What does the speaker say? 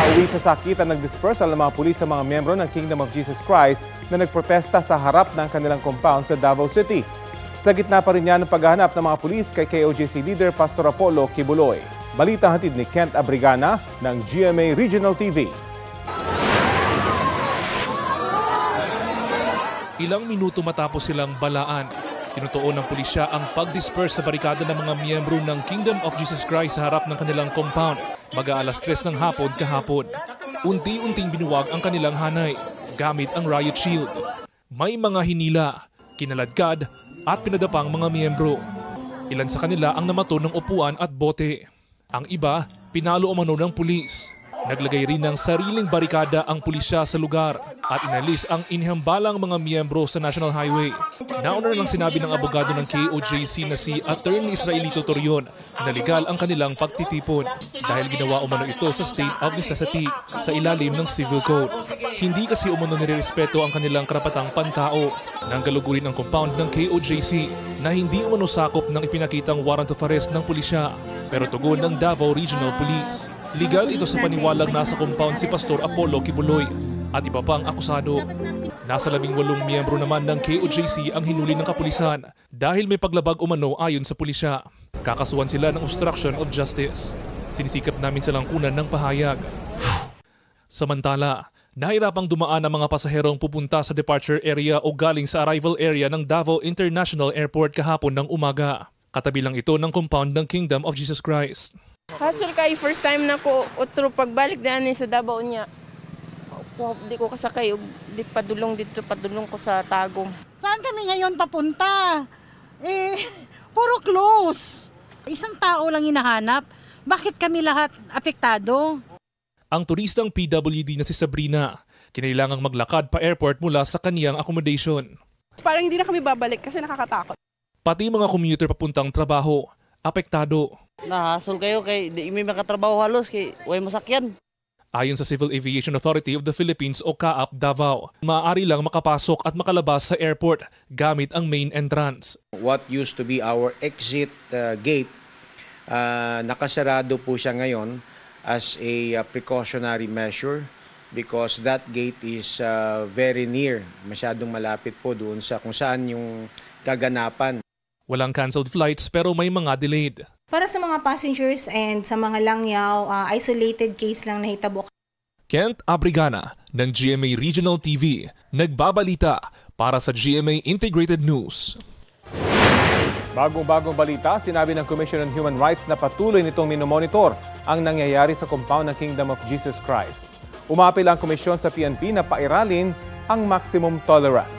Pauwi sa sakit ang nag-dispersal ng mga pulis sa mga miyembro ng Kingdom of Jesus Christ na nagprotesta sa harap ng kanilang compound sa Davao City. Sa gitna pa rin yan ang paghahanap ng mga pulis kay KOJC leader Pastor Apollo Kibuloy. Balita hatid ni Kent Abrigana ng GMA Regional TV. Ilang minuto matapos silang balaan, tinutuon ng pulisya ang pag-disperse sa barikada ng mga miyembro ng Kingdom of Jesus Christ sa harap ng kanilang compound. Mag-aalas 3 ng hapon kahapon. Unti-unting binuwag ang kanilang hanay gamit ang riot shield. May mga hinila, kinaladkad at pinadapang mga miyembro. Ilan sa kanila ang namato ng upuan at bote. Ang iba, pinalo umano ng pulis. Naglagay rin ng sariling barikada ang pulisya sa lugar at inalis ang inihambalang mga miyembro sa National Highway. Nauna lang sinabi ng abogado ng KOJC na si Attorney Israelito Torion na legal ang kanilang pagtitipon dahil ginawa umano ito sa state of necessity sa ilalim ng civil code. Hindi kasi umano nirerespeto ang kanilang karapatang pantao. Nanggalugurin ang compound ng KOJC na hindi umano sakop ng ipinakitang warrant of arrest ng pulisya pero tugon ng Davao Regional Police. Legal ito sa paniwalang nasa compound si Pastor Apollo Kibuloy at iba pang akusado. Nasa 18 miyembro naman ng KOJC ang hinuli ng kapulisan dahil may paglabag umano ayon sa pulisya. Kakasuhan sila ng obstruction of justice. Sinisikap namin silang kunan ng pahayag. Samantala, nahirapang dumaan ang mga pasaherong pupunta sa departure area o galing sa arrival area ng Davao International Airport kahapon ng umaga. Katabi lang ito ng compound ng Kingdom of Jesus Christ. Hassle kay first time na ko otro pagbalik daan sa Davao niya. Di ko kasakay di padulong dito padulong ko sa Tagum. Saan kami ngayon papunta? Puro close. Isang tao lang hinahanap. Bakit kami lahat apektado? Ang turistang PWD na si Sabrina, kinailangang maglakad pa airport mula sa kaniyang accommodation. Parang hindi na kami babalik kasi nakakatakot. Pati mga commuter papuntang trabaho, apektado. Nahasol kayo kay di may makatrabaho halos kay way masakyan. Ayon sa Civil Aviation Authority of the Philippines o CAAP Davao, maaari lang makapasok at makalabas sa airport gamit ang main entrance. What used to be our exit gate, nakasarado po siya ngayon as a precautionary measure because that gate is very near, masyadong malapit po doon sa kung saan yung kaganapan. Walang cancelled flights pero may mga delayed. Para sa mga passengers and sa mga langyaw, isolated case lang nahitabo. Kent Abrigana ng GMA Regional TV, nagbabalita para sa GMA Integrated News. Bagong-bagong balita, sinabi ng Commission on Human Rights na patuloy nitong minomonitor ang nangyayari sa compound ng Kingdom of Jesus Christ. Umapil ang komisyon sa PNP na pairalin ang maximum tolerance.